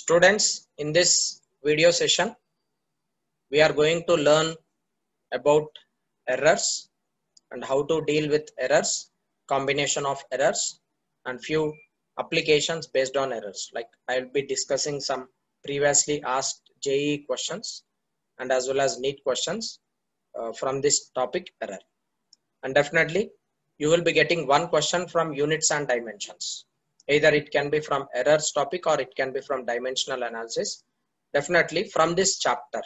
Students, in this video session, we are going to learn about errors and how to deal with errors, combination of errors, and few applications based on errors. Like I'll be discussing some previously asked JEE questions and as well as NEET questions from this topic error. And definitely you will be getting one question from units and dimensions. Either it can be from errors topic or it can be from dimensional analysis. Definitely from this chapter,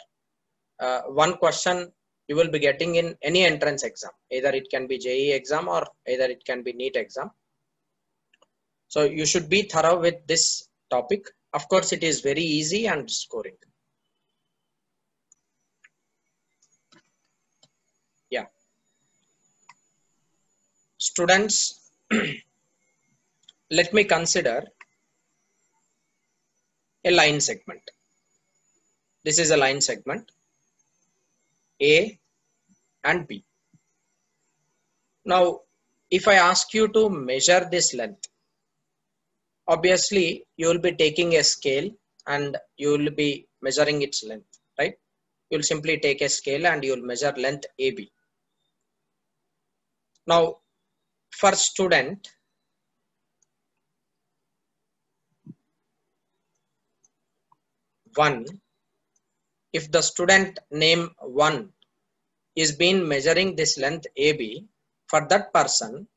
one question you will be getting in any entrance exam. Either it can be JEE exam or either it can be NEET exam. So you should be thorough with this topic. Of course, it is very easy and scoring. Yeah. Students, let me consider a line segment. This is a line segment A and B. Now, if I ask you to measure this length, obviously you will be taking a scale and you will be measuring its length, right? You will simply take a scale and you will measure length AB. Now, for student, one, if the student name 1 is been measuring this length AB, for that person,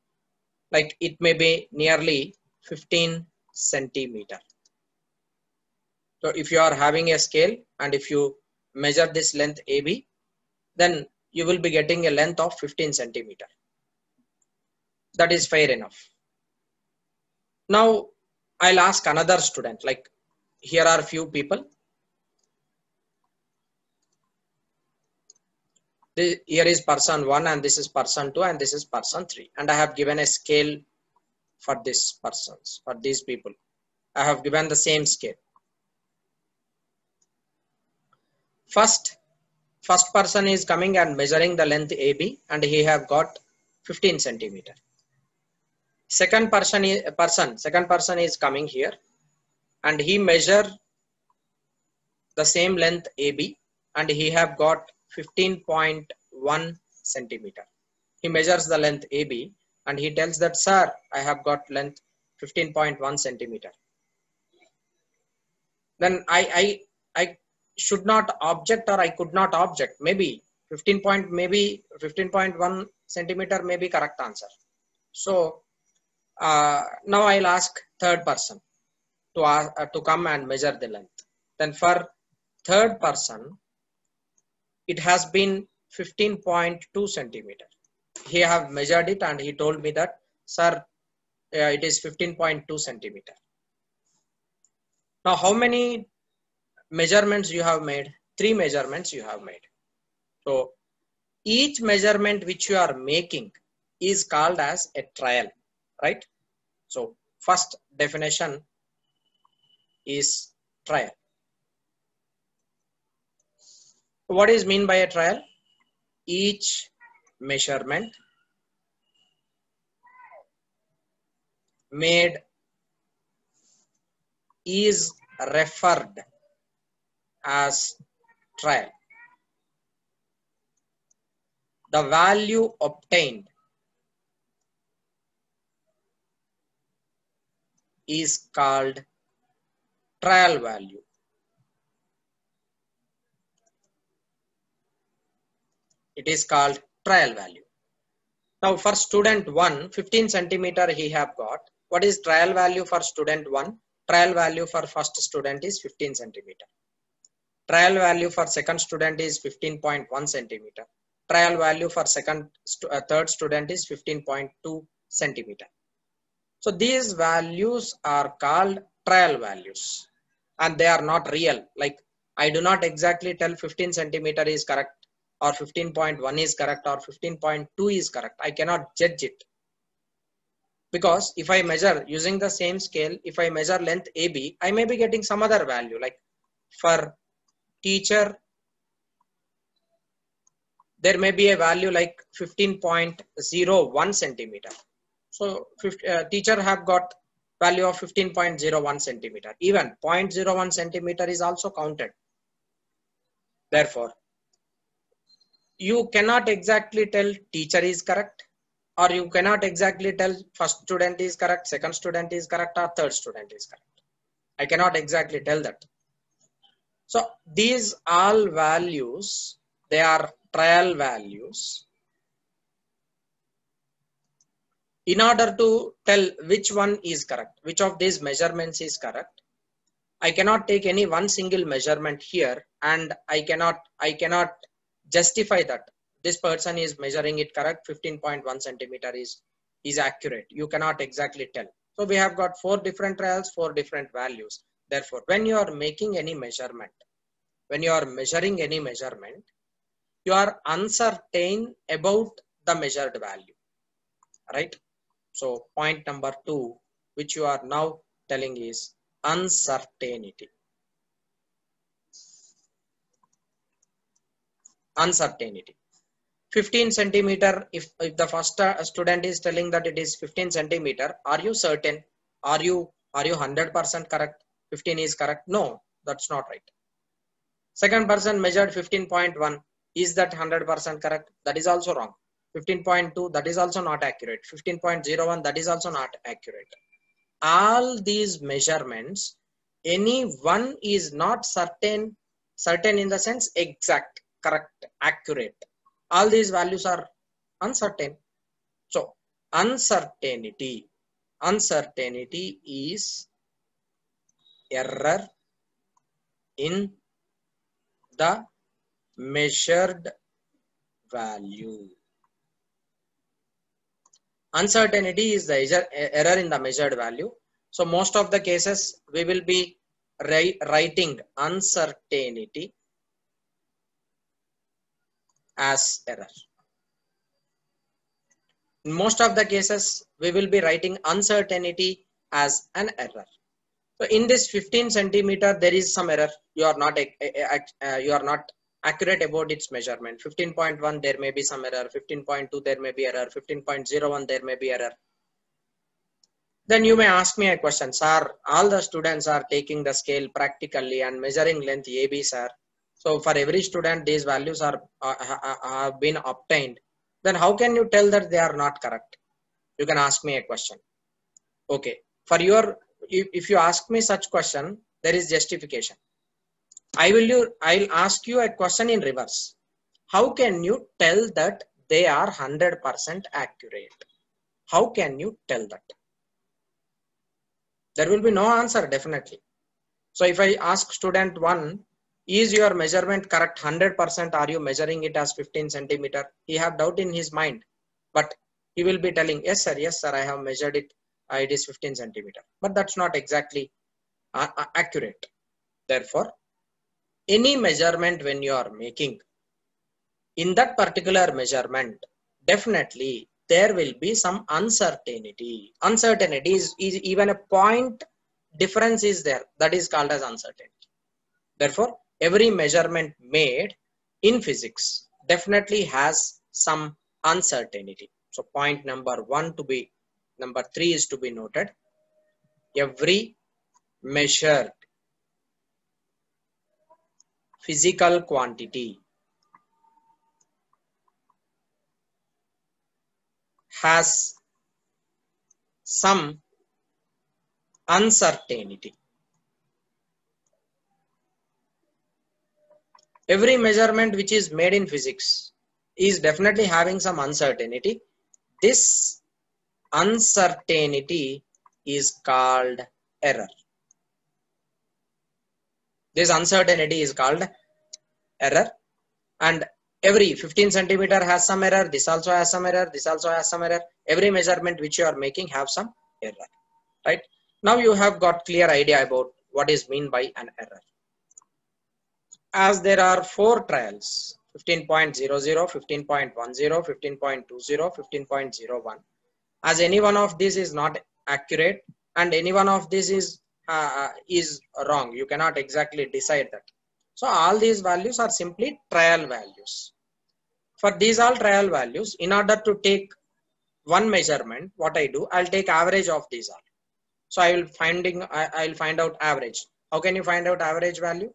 like it may be nearly 15 centimeter. So if you are having a scale and if you measure this length AB, then you will be getting a length of 15 centimeter. That is fair enough. Now I'll ask another student, like here are few people. Here is person 1 and this is person 2 and this is person 3, and I have given a scale for these persons, for these people. I have given the same scale. First person is coming and measuring the length AB and he have got 15 centimeter. Second person is coming here and he measure the same length AB and he have got 15.1 centimeter. He measures the length AB and he tells that, sir, I have got length 15.1 centimeter. Then I should not object or I could not object. Maybe 15.1 centimeter may be correct answer. So now I'll ask third person to come and measure the length. Then for third person, it has been 15.2 centimeter. He have measured it and he told me that, sir, it is 15.2 centimeter. Now, how many measurements you have made? 3 measurements you have made. So each measurement which you are making is called as a trial, right? So first definition is trial. What is mean by a trial? Each measurement made is referred as trial. The value obtained is called trial value. It is called trial value. Now for student 1, 15 centimeter he have got. What is trial value for student 1? Trial value for first student is 15 centimeter. Trial value for second student is 15.1 centimeter. Trial value for third student is 15.2 centimeter. So these values are called trial values and they are not real. Like I do not exactly tell 15 centimeter is correct or 15.1 is correct or 15.2 is correct. I cannot judge it. Because if I measure using the same scale, if I measure length AB, I may be getting some other value. Like for teacher, there may be a value like 15.01 centimeter. So teacher have got value of 15.01 centimeter. Even 0.01 centimeter is also counted. Therefore, you cannot exactly tell teacher is correct, or you cannot exactly tell first student is correct, second student is correct, or third student is correct. I cannot exactly tell that. So these all values, they are trial values. In order to tell which one is correct, which of these measurements is correct, I cannot take any one single measurement here, and I cannot justify that this person is measuring it correct. 15.1 centimeter is accurate. You cannot exactly tell. So we have got 4 different trials, 4 different values. Therefore, when you are making any measurement, when you are measuring any measurement, you are uncertain about the measured value, right? So point number 2, which you are now telling, is uncertainty. Uncertainty. 15 centimeter, if the first student is telling that it is 15 centimeter, are you certain? Are you 100% correct? 15 is correct? No, that's not right. Second person measured 15.1. Is that 100% correct? That is also wrong. 15.2, that is also not accurate. 15.01, that is also not accurate. All these measurements, any one is not certain in the sense exact, correct, accurate. All these values are uncertain. So uncertainty is error in the measured value. Uncertainty is the error in the measured value. So most of the cases we will be writing uncertainty as error. In most of the cases we will be writing uncertainty as an error. So in this 15 centimeter there is some error. You are not accurate about its measurement. 15.1 there may be some error. 15.2 there may be error. 15.01 there may be error. Then you may ask me a question, sir, all the students are taking the scale practically and measuring length AB, sir. So for every student, these values have been obtained. Then how can you tell that they are not correct? You can ask me a question. Okay, if you ask me such question, there is justification. I'll ask you a question in reverse. How can you tell that they are 100% accurate? How can you tell that? There will be no answer, definitely. So if I ask student 1, is your measurement correct 100%? Are you measuring it as 15 centimeter? He have doubt in his mind, but he will be telling, yes sir, I have measured it. It is 15 centimeter, but that's not exactly accurate. Therefore, any measurement when you are making, in that particular measurement, definitely there will be some uncertainty. Uncertainty is even a point difference is there. That is called as uncertainty. Therefore, every measurement made in physics definitely has some uncertainty. So point number 3 is to be noted. Every measured physical quantity has some uncertainty. Every measurement which is made in physics is definitely having some uncertainty. This uncertainty is called error. This uncertainty is called error, and every 15 centimeter has some error. This also has some error. This also has some error. Every measurement which you are making have some error, right? Now you have got clear idea about what is meant by an error. As there are 4 trials, 15.00, 15.10, 15.20, 15.01. As any one of these is not accurate and any one of these is wrong, you cannot exactly decide that. So all these values are simply trial values. For these all trial values, in order to take one measurement, what I do, I'll take average of these all. So I'll find out average. How can you find out average value?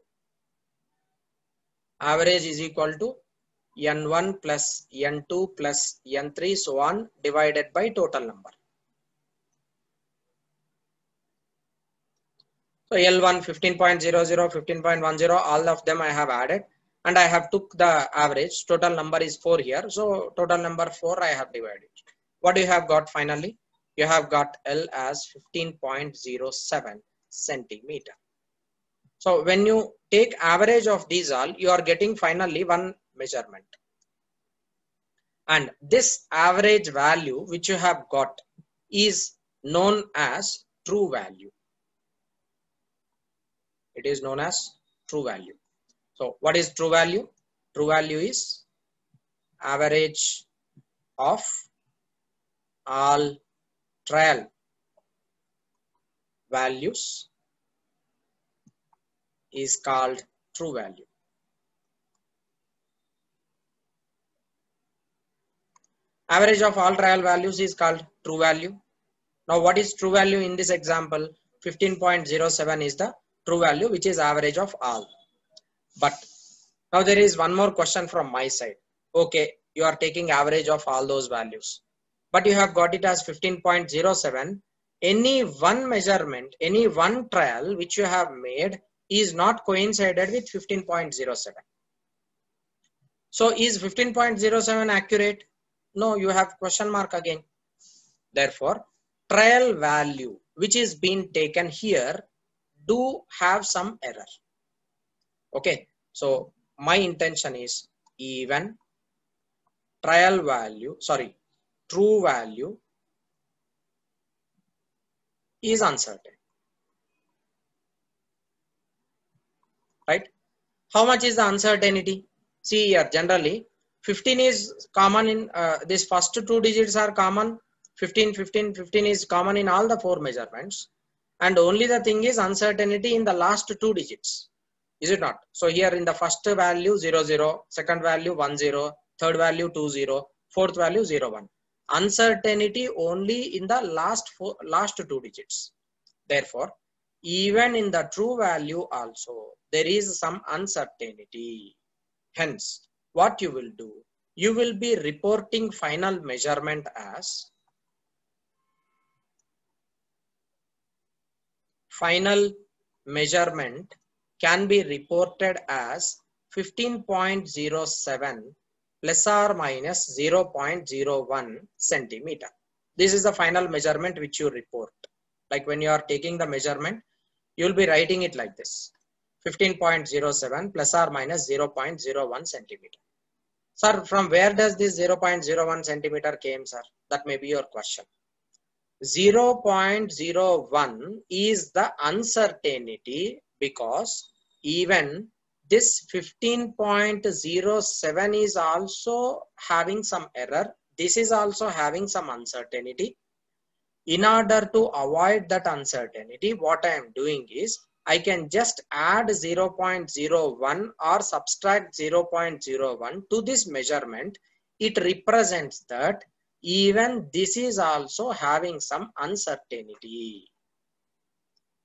Average is equal to n1 plus n2 plus n3 so on divided by total number. So L1 15.00, 15.10, all of them I have added and I have took the average. Total number is 4 here. So total number 4 I have divided. What you have got finally? You have got L as 15.07 centimeter. So when you take average of these all, you are getting finally one measurement. And this average value which you have got is known as true value. It is known as true value. So what is true value? True value is average of all trial values is called true value. Average of all trial values is called true value. Now what is true value in this example? 15.07 is the true value which is average of all. But now there is one more question from my side. Okay, you are taking average of all those values, but you have got it as 15.07. Any one measurement, any one trial which you have made is not coincided with 15.07. So is 15.07 accurate? No, you have question mark again. Therefore, trial value which is being taken here do have some error. Okay, so my intention is even trial value, true value is uncertain. Right? How much is the uncertainty? See here, generally 15 is common in this first two digits are common. 15 is common in all the four measurements, and only the thing is uncertainty in the last two digits. Is it not? So here in the first value 00, second value 10, third value 20, fourth value 01. Uncertainty only in the last two digits. Therefore, even in the true value also there is some uncertainty. Hence, what you will do? You will be reporting final measurement as final measurement can be reported as 15.07 plus or minus 0.01 centimeter. This is the final measurement which you report. Like when you are taking the measurement, you will be writing it like this: 15.07 plus or minus 0.01 centimeter. Sir, from where does this 0.01 centimeter came, sir? That may be your question. 0.01 is the uncertainty because even this 15.07 is also having some error. This is also having some uncertainty. In order to avoid that uncertainty, what I am doing is I can just add 0.01 or subtract 0.01 to this measurement. It represents that even this is also having some uncertainty.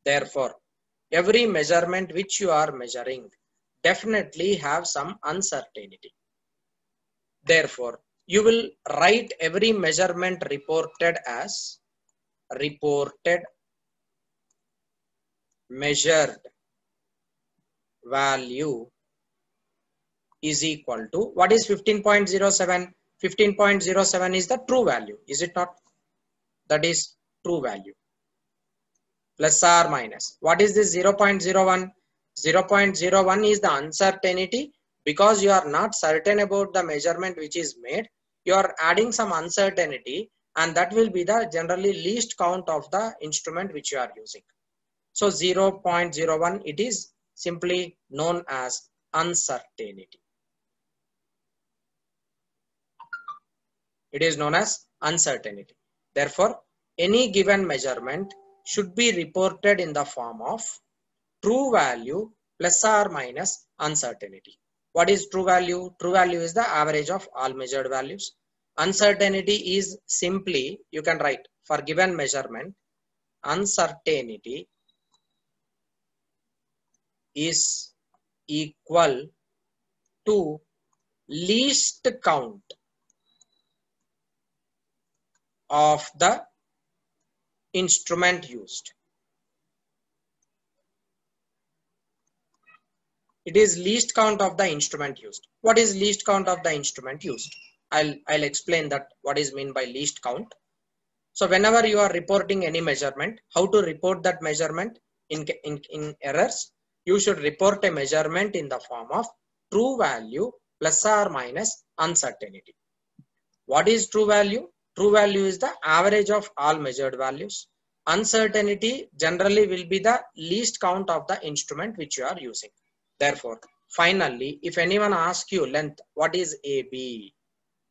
Therefore, every measurement which you are measuring definitely have some uncertainty. Therefore, you will write every measurement reported as reported measured value is equal to, what is 15.07? 15.07 is the true value, is it not? That is true value. Plus or minus. What is this 0.01? 0.01 is the uncertainty because you are not certain about the measurement which is made. You are adding some uncertainty, and that will be the generally least count of the instrument which you are using. So 0.01, it is simply known as uncertainty. It is known as uncertainty. Therefore, any given measurement should be reported in the form of true value plus or minus uncertainty. What is true value? True value is the average of all measured values. Uncertainty is simply, you can write for given measurement, uncertainty is equal to least count of the instrument used. It is least count of the instrument used. What is least count of the instrument used? I'll explain that what is meant by least count. So whenever you are reporting any measurement, how to report that measurement in errors? You should report a measurement in the form of true value plus or minus uncertainty. What is true value? True value is the average of all measured values. Uncertainty generally will be the least count of the instrument which you are using. Therefore, finally, if anyone asks you length, what is AB?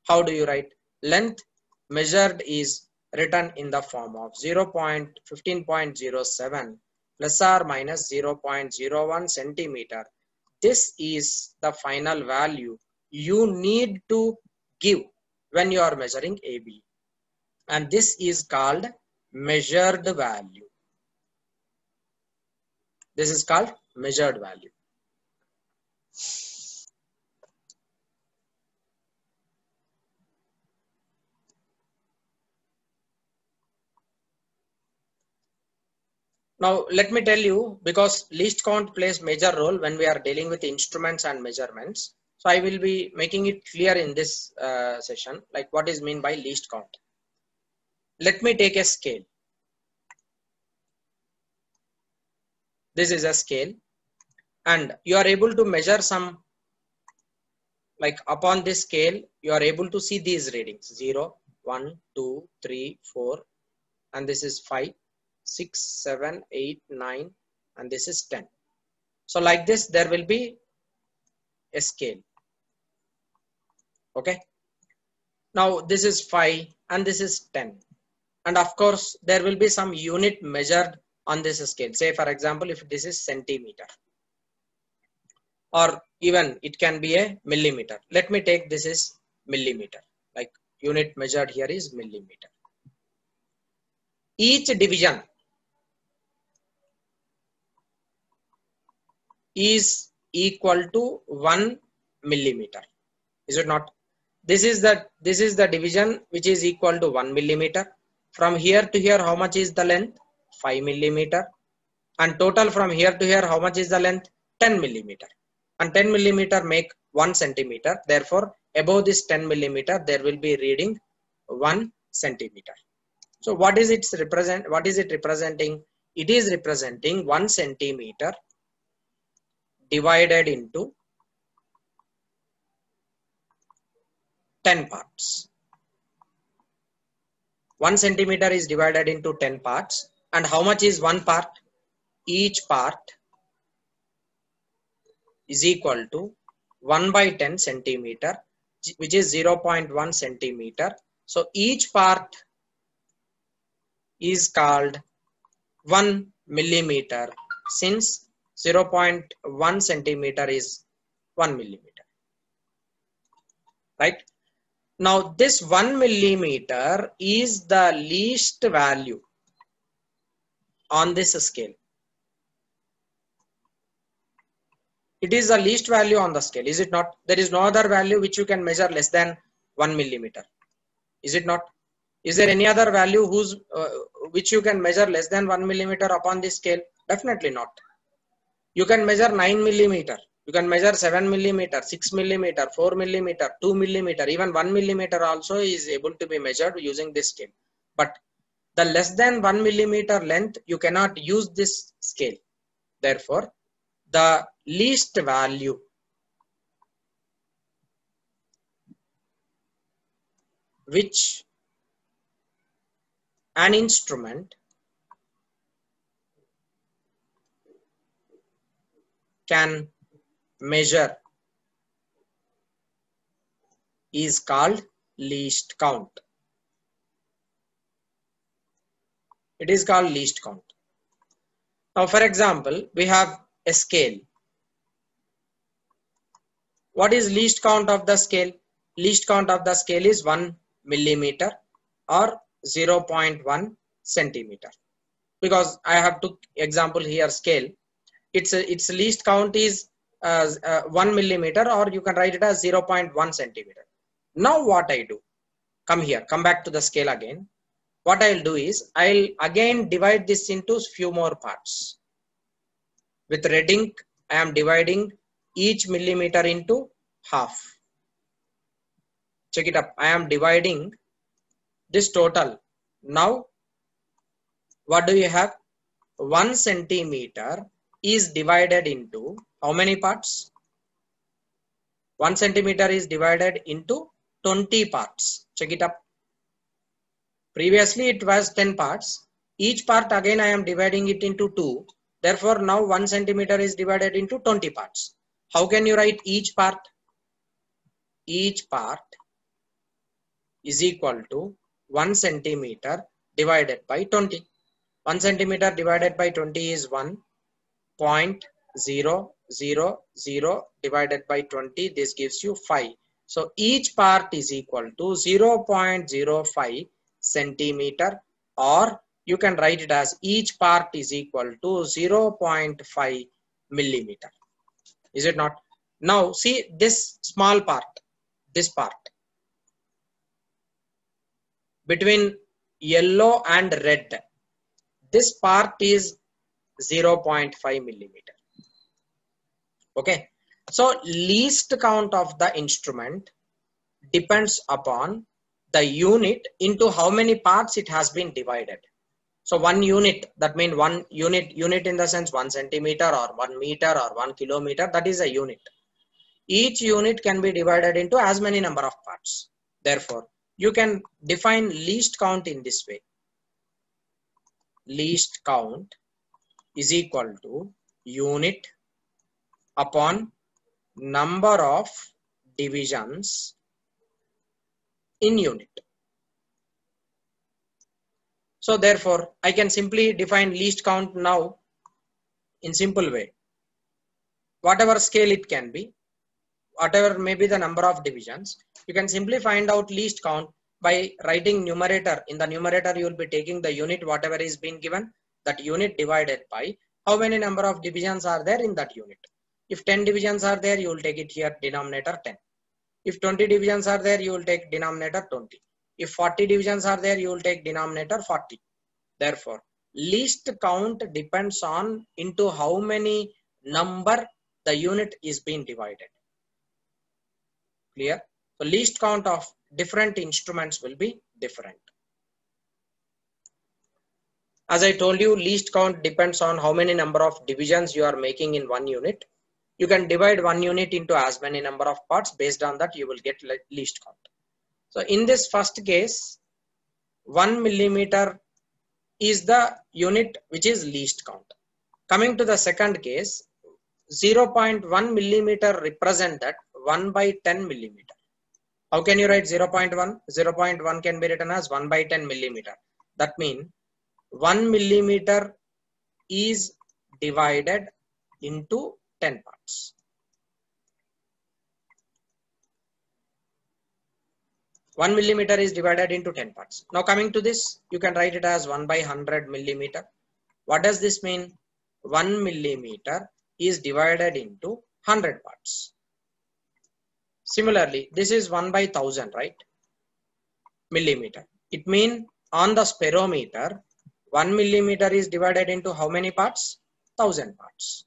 How do you write? Length measured is written in the form of 0.15.07 plus or minus 0.01 centimeter. This is the final value you need to give when you are measuring AB. And this is called measured value. This is called measured value. Now let me tell you, because least count plays major role when we are dealing with instruments and measurements. So I will be making it clear in this session, like what is meant by least count. Let me take a scale. This is a scale, and you are able to measure some, like upon this scale, you are able to see these readings: 0, 1, 2, 3, 4, and this is 5, 6, 7, 8, 9, and this is 10. So like this, there will be a scale. Okay. Now this is 5 and this is 10. And of course, there will be some unit measured on this scale. Say for example, if this is centimeter, or even it can be a millimeter. Let me take this is millimeter, like unit measured here is millimeter. Each division is equal to 1 millimeter. Is it not? This is the division which is equal to 1 millimeter. From here to here, how much is the length? 5 millimeter. And total from here to here, how much is the length? 10 millimeter. And 10 millimeter make 1 centimeter. Therefore, above this 10 millimeter, there will be reading 1 centimeter. So what is it represent? What is it representing? It is representing 1 centimeter divided into 10 parts. 1 centimeter is divided into 10 parts. And how much is one part? Each part is equal to 1 by 10 centimeter, which is 0.1 centimeter. So each part is called 1 millimeter, since 0.1 centimeter is 1 millimeter. Right? Now this 1 millimeter is the least value on this scale. It is the least value on the scale, is it not? There is no other value which you can measure less than 1 millimeter. Is it not? Is there any other value which you can measure less than 1 millimeter upon this scale? Definitely not. You can measure 9 millimeter. You can measure 7 millimeter, 6 millimeter, 4 millimeter, 2 millimeter, even 1 millimeter also is able to be measured using this scale. But the less than 1 millimeter length, you cannot use this scale. Therefore, the least value which an instrument can measure is called least count. It is called least count. Now, for example, we have a scale. What is least count of the scale? Least count of the scale is 1 millimeter or 0.1 centimeter. because I have took example here scale. Its least count is 1 millimeter, or you can write it as 0.1 centimeter. Now what I do, come back to the scale again. What I'll do is I'll again divide this into few more parts. With red ink, I am dividing each millimeter into half. Check it up. I am dividing this total. Now, what do you have? 1 centimeter is divided into how many parts? 1 centimeter is divided into 20 parts. Check it up. Previously, it was 10 parts. Each part again I am dividing it into 2. Therefore, now 1 centimeter is divided into 20 parts. How can you write each part? Each part is equal to 1 centimeter divided by 20. 1 centimeter divided by 20 is 1.000 divided by 20. This gives you 5. So each part is equal to 0.05 centimeter, or you can write it as each part is equal to 0.5 millimeter. Is it not? Now see this small part, this part between yellow and red. This part is 0.5 millimeter. Okay. So least count of the instrument depends upon the unit into how many parts it has been divided. So 1 unit, that means 1 unit in the sense 1 centimeter or 1 meter or 1 kilometer, that is a unit. Each unit can be divided into as many number of parts. Therefore, you can define least count in this way. Least count is equal to unit upon number of divisions in unit. So therefore, I can simply define least count now in simple way. Whatever scale it can be, whatever may be the number of divisions, you can simply find out least count by writing numerator. In the numerator, you will be taking the unit, whatever is being given, that unit divided by how many number of divisions are there in that unit. If 10 divisions are there, you will take it here denominator 10. If 20 divisions are there, you will take denominator 20. If 40 divisions are there, you will take denominator 40. Therefore, least count depends on into how many number the unit is being divided. Clear? So least count of different instruments will be different. As I told you, least count depends on how many number of divisions you are making in one unit. You can divide one unit into as many number of parts. Based on that, you will get least count. So in this first case, 1 millimeter is the unit which is least count. Coming to the second case, 0.1 millimeter represent that 1 by 10 millimeter. How can you write 0.1? 0.1 can be written as 1 by 10 millimeter. That means 1 millimeter is divided into 10 parts. One millimeter is divided into 10 parts. Now coming to this, you can write it as 1 by 100 millimeter. What does this mean? 1 millimeter is divided into 100 parts. Similarly, this is 1 by 1000, right? Millimeter. It means on the spirometer, 1 millimeter is divided into how many parts? 1000 parts.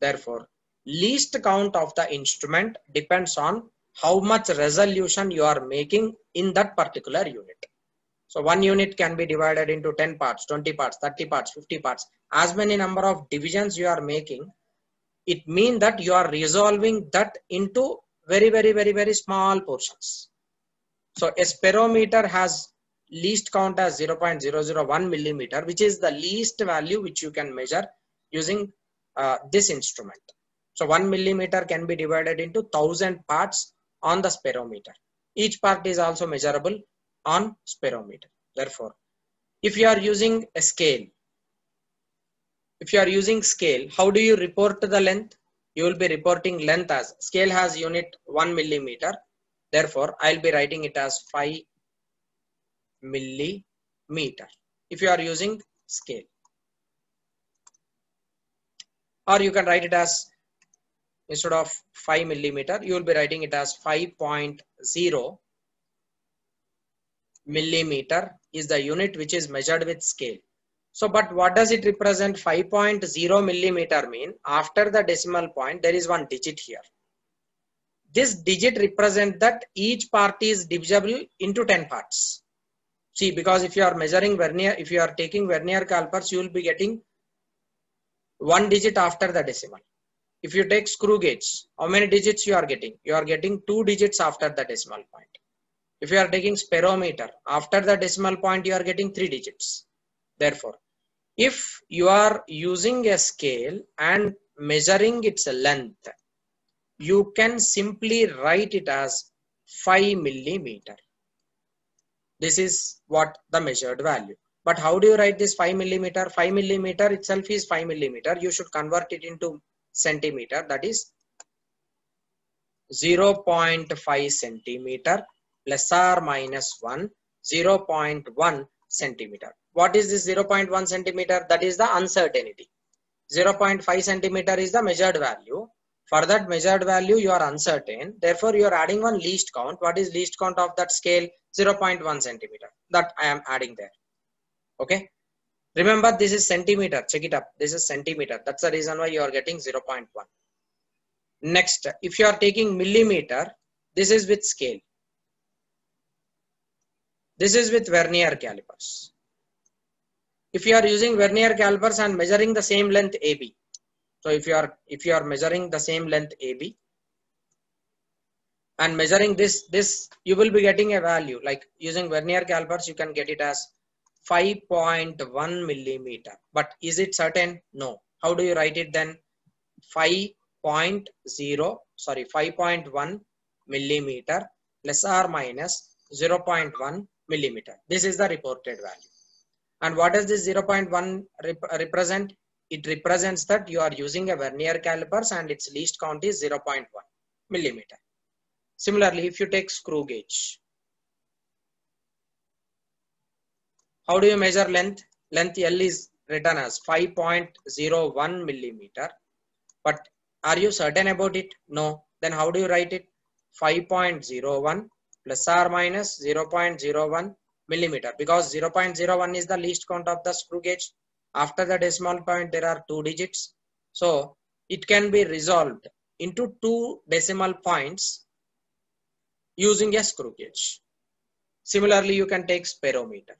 Therefore, least count of the instrument depends on how much resolution you are making in that particular unit. So one unit can be divided into 10 parts, 20 parts, 30 parts, 50 parts. As many number of divisions you are making, it means that you are resolving that into very small portions. So a spirometer has least count as 0.001 millimeter, which is the least value which you can measure using this instrument. So 1 millimeter can be divided into 1000 parts on the spirometer. Each part is also measurable on spirometer. Therefore, if you are using a scale, how do you report the length? You will be reporting length as scale has unit 1 millimeter. Therefore, I'll be writing it as 5 millimeter. if you are using scale. Or you can write it as, instead of 5 millimeter, you will be writing it as 5.0 millimeter is the unit which is measured with scale. So, but what does it represent? 5.0 millimeter mean after the decimal point there is one digit here. This digit represents that each part is divisible into 10 parts. See, because if you are measuring vernier, if you are taking vernier calipers, you will be getting one digit after the decimal. If you take screw gauge, how many digits you are getting? You are getting 2 digits after the decimal point. If you are taking sperometer, after the decimal point you are getting 3 digits. Therefore, if you are using a scale and measuring its length, you can simply write it as 5 millimeter. This is what the measured value. But how do you write this 5 millimeter? 5 millimeter itself is 5 millimeter. You should convert it into centimeter. That is 0.5 centimeter plus or minus 1, 0.1 centimeter. What is this 0.1 centimeter? That is the uncertainty. 0.5 centimeter is the measured value. For that measured value, you are uncertain. Therefore, you are adding one least count. What is least count of that scale? 0.1 centimeter. That I am adding there. Okay. Remember, this is centimeter. Check it up. This is centimeter. That's the reason why you are getting 0.1. Next, if you are taking millimeter, this is with scale. This is with vernier calipers. If you are using vernier calipers and measuring the same length AB, so if you are measuring the same length AB and measuring this, you will be getting a value like using vernier calipers. You can get it as 5.1 millimeter. But is it certain? No. How do you write it then? 5.1 millimeter plus or minus 0.1 millimeter. This is the reported value. And what does this 0.1 represent? It represents that you are using a vernier calipers and its least count is 0.1 millimeter. Similarly, if you take screw gauge, how do you measure length? Length L is written as 5.01 millimeter. But are you certain about it? No. Then how do you write it? 5.01 plus or minus 0.01 millimeter, because 0.01 is the least count of the screw gauge. After the decimal point, there are 2 digits. So it can be resolved into 2 decimal points using a screw gauge. Similarly, you can take sperometer.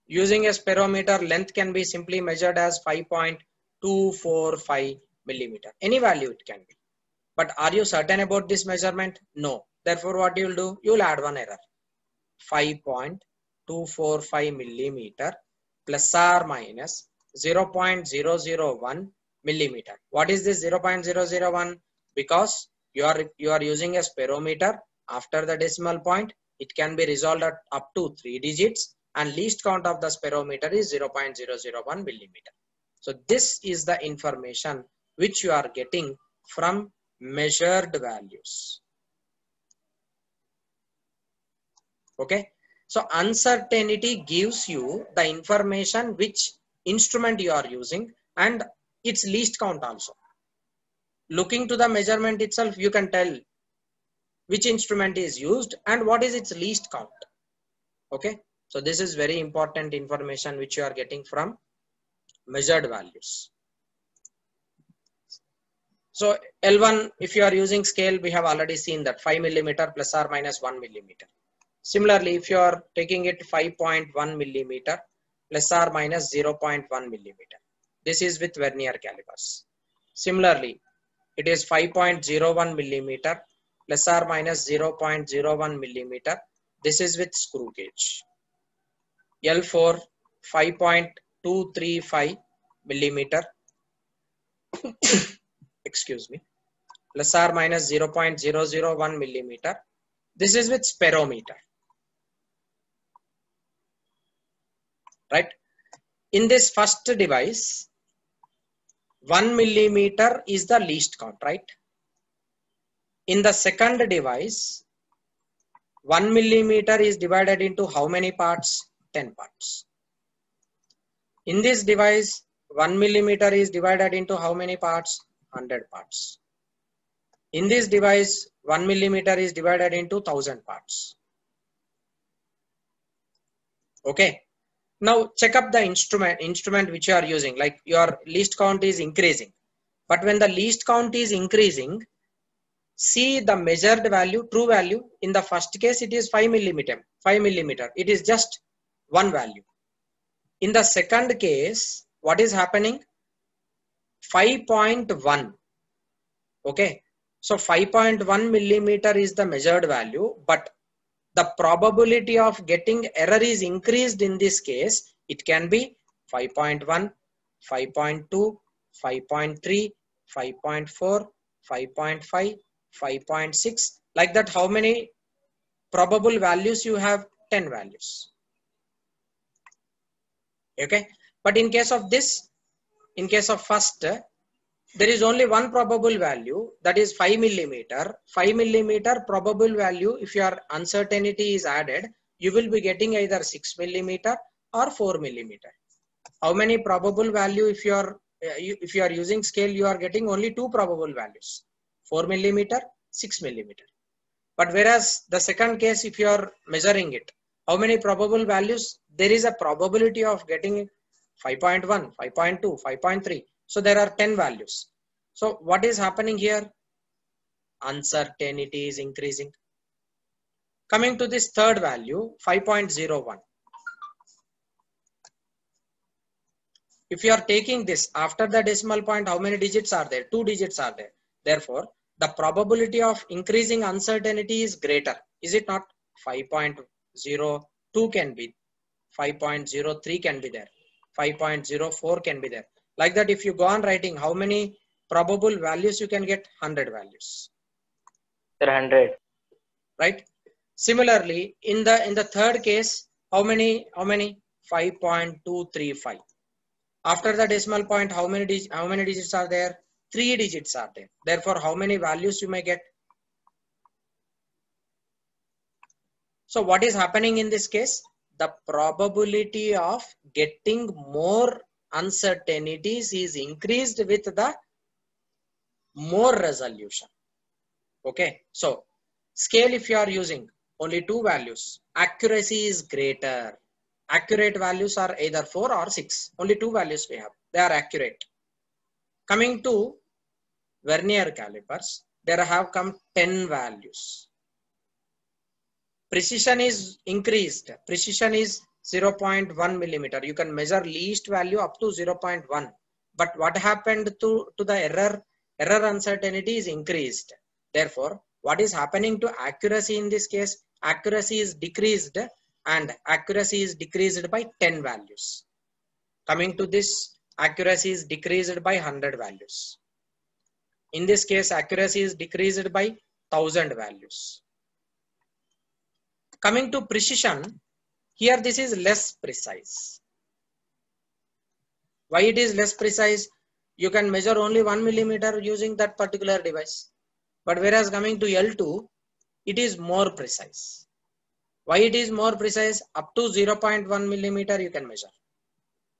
Using a sperometer, length can be simply measured as 5.245 millimeter. Any value it can be. But are you certain about this measurement? No. Therefore, what you will do? You will add one error. 5.245 millimeter plus or minus 0.001 millimeter. What is this 0.001? Because you are using a sperometer. After the decimal point, it can be resolved at up to 3 digits, and least count of the sperometer is 0.001 millimeter. So this is the information which you are getting from measured values. Okay. So uncertainty gives you the information which instrument you are using and its least count also. Looking to the measurement itself, you can tell which instrument is used and what is its least count. Okay. So this is very important information which you are getting from measured values. So L1, if you are using scale, we have already seen that 5 millimeter plus or minus 1 millimeter. Similarly, if you are taking it 5.1 millimeter plus or minus 0.1 millimeter, this is with vernier calipers. Similarly, it is 5.01 millimeter plus or minus 0.01 millimeter. This is with screw gauge. L4, 5.235 millimeter excuse me, plus or minus 0.001 millimeter. This is with sperometer. Right? In this first device, 1 millimeter is the least count, right? In the second device, 1 millimeter is divided into how many parts? 10 parts. In this device, 1 millimeter is divided into how many parts? 100 parts. In this device, 1 millimeter is divided into 1000 parts. Okay. Now check up the instrument which you are using, like your least count is increasing. But when the least count is increasing, see the measured value, true value. In the first case, it is 5 millimeter. It is just one value. In the second case, what is happening? 5.1. Okay. So 5.1 millimeter is the measured value, but the probability of getting error is increased in this case. It can be 5.1, 5.2, 5.3, 5.4, 5.5, 5.6. Like that, how many probable values you have? 10 values. Okay. But in case of this, in case of first, there is only one probable value, that is 5 millimeter. 5 millimeter probable value, if your uncertainty is added, you will be getting either 6 millimeter or 4 millimeter. How many probable value? If you are using scale, you are getting only two probable values, 4 millimeter, 6 millimeter. But whereas the second case, if you are measuring it, how many probable values? There is a probability of getting 5.1, 5.2, 5.3. So there are 10 values. So what is happening here? Uncertainty is increasing. Coming to this third value, 5.01. If you are taking this after the decimal point, how many digits are there? 2 digits are there. Therefore, the probability of increasing uncertainty is greater. Is it not? 5.02 can be, 5.03 can be there, 5.04 can be there. Like that, if you go on writing, how many probable values you can get? 100 values. 100. Right? Similarly, in the third case, how many? 5.235. After the decimal point, how many digits are there? 3 digits are there. Therefore, how many values you may get? So what is happening in this case? The probability of getting more uncertainties is increased with the more resolution. Okay. So scale, if you are using only 2 values, accuracy is greater. Accurate values are either 4 or 6. Only 2 values we have. They are accurate. Coming to vernier calipers, there have come 10 values. Precision is increased. Precision is 0.1 millimeter. You can measure least value up to 0.1. But what happened to the error? Error uncertainty is increased. Therefore, what is happening to accuracy in this case? Accuracy is decreased, and accuracy is decreased by 10 values. Coming to this, accuracy is decreased by 100 values. In this case, accuracy is decreased by 1000 values. Coming to precision, here this is less precise. Why it is less precise? You can measure only 1 millimeter using that particular device. But whereas coming to L2, it is more precise. Why it is more precise? Up to 0.1 millimeter you can measure.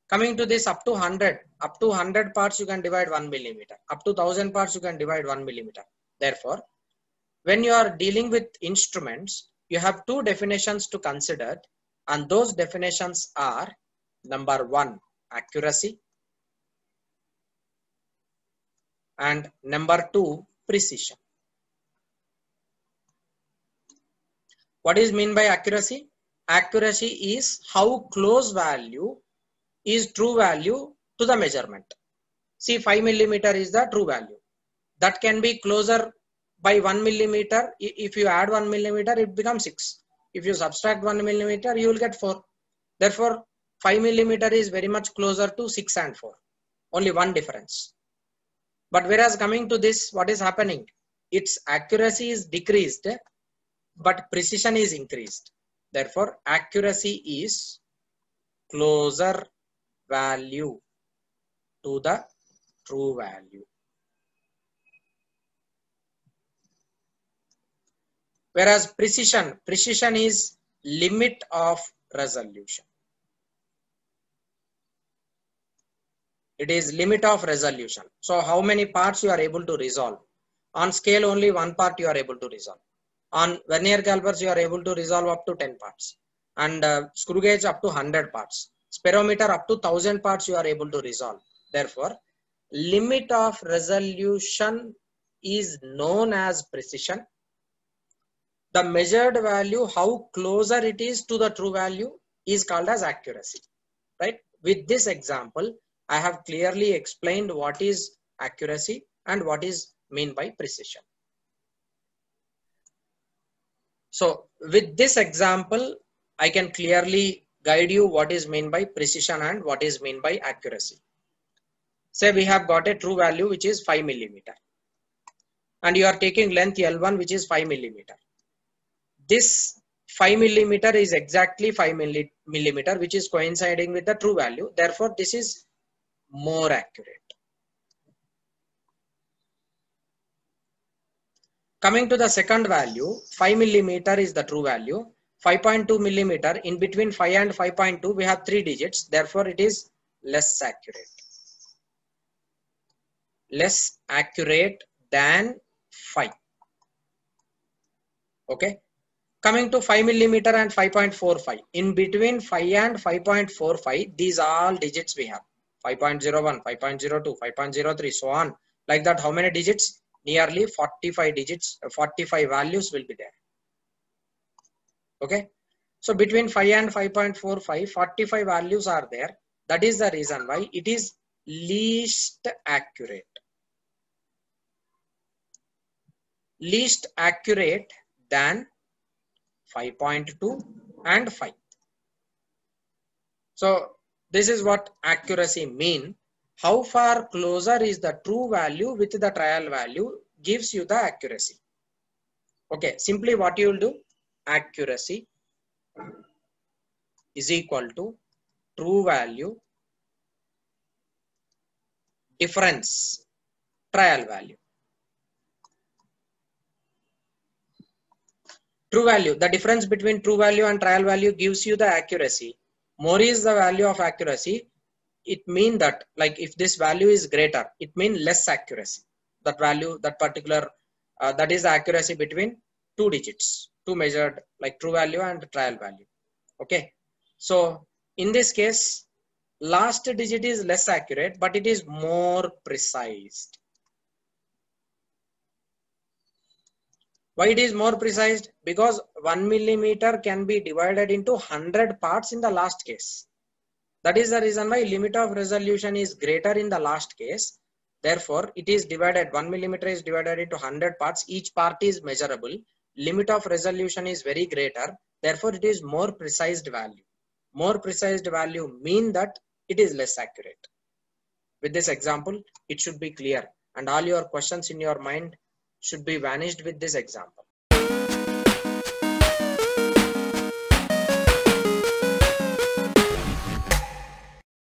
Coming to this, up to 100 parts you can divide 1 millimeter. Up to 1000 parts you can divide 1 millimeter. Therefore, when you are dealing with instruments, you have two definitions to consider, and those definitions are: number 1, accuracy, and number 2, precision. What is meant by accuracy? Accuracy is how close value is true value to the measurement. See, 5 millimeter is the true value. That can be closer by 1 millimeter. If you add 1 millimeter, it becomes 6. If you subtract 1 millimeter, you will get 4. Therefore, 5 millimeter is very much closer to 6 and 4. Only one difference. But whereas coming to this, what is happening? Its accuracy is decreased, but precision is increased. Therefore, accuracy is closer value to the true value. Whereas precision is limit of resolution. It is limit of resolution. So how many parts you are able to resolve? On scale, only one part you are able to resolve. On vernier calipers, you are able to resolve up to 10 parts. And screw gauge up to 100 parts. Speedometer up to 1000 parts you are able to resolve. Therefore, limit of resolution is known as precision. The measured value, how closer it is to the true value, is called as accuracy. Right? With this example, I have clearly explained what is accuracy and what is meant by precision. So with this example, I can clearly guide you what is meant by precision and what is meant by accuracy. Say we have got a true value which is 5 millimeter, and you are taking length L1 which is 5 millimeter. This 5 millimeter is exactly 5 millimeter which is coinciding with the true value. Therefore, this is more accurate. Coming to the second value, 5 millimeter is the true value. 5.2 millimeter, in between 5 and 5.2 we have 3 digits. Therefore, it is less accurate. Less accurate than 5. Okay. Coming to 5 millimeter and 5.45. In between 5 and 5.45, these are all digits we have. 5.01, 5.02, 5.03, so on. Like that, how many digits? Nearly 45 digits, 45 values will be there. Okay. So between 5 and 5.45, 45 values are there. That is the reason why it is least accurate. Least accurate than 5.2 and 5. So this is what accuracy mean. How far closer is the true value with the trial value gives you the accuracy. Okay, simply what you will do, accuracy is equal to true value difference trial value. True value, the difference between true value and trial value gives you the accuracy. More is the value of accuracy. It means that, like, if this value is greater, it means less accuracy. That value, that particular, that is the accuracy between two digits, two measured, like true value and trial value. Okay. So in this case, last digit is less accurate, but it is more precise. Why it is more precise? Because 1 millimeter can be divided into 100 parts in the last case. That is the reason why limit of resolution is greater in the last case. Therefore, it is divided, 1 millimeter is divided into 100 parts. Each part is measurable. Limit of resolution is very greater. Therefore, it is more precise value. More precise value mean that it is less accurate. With this example, it should be clear, and all your questions in your mind should be vanished with this example.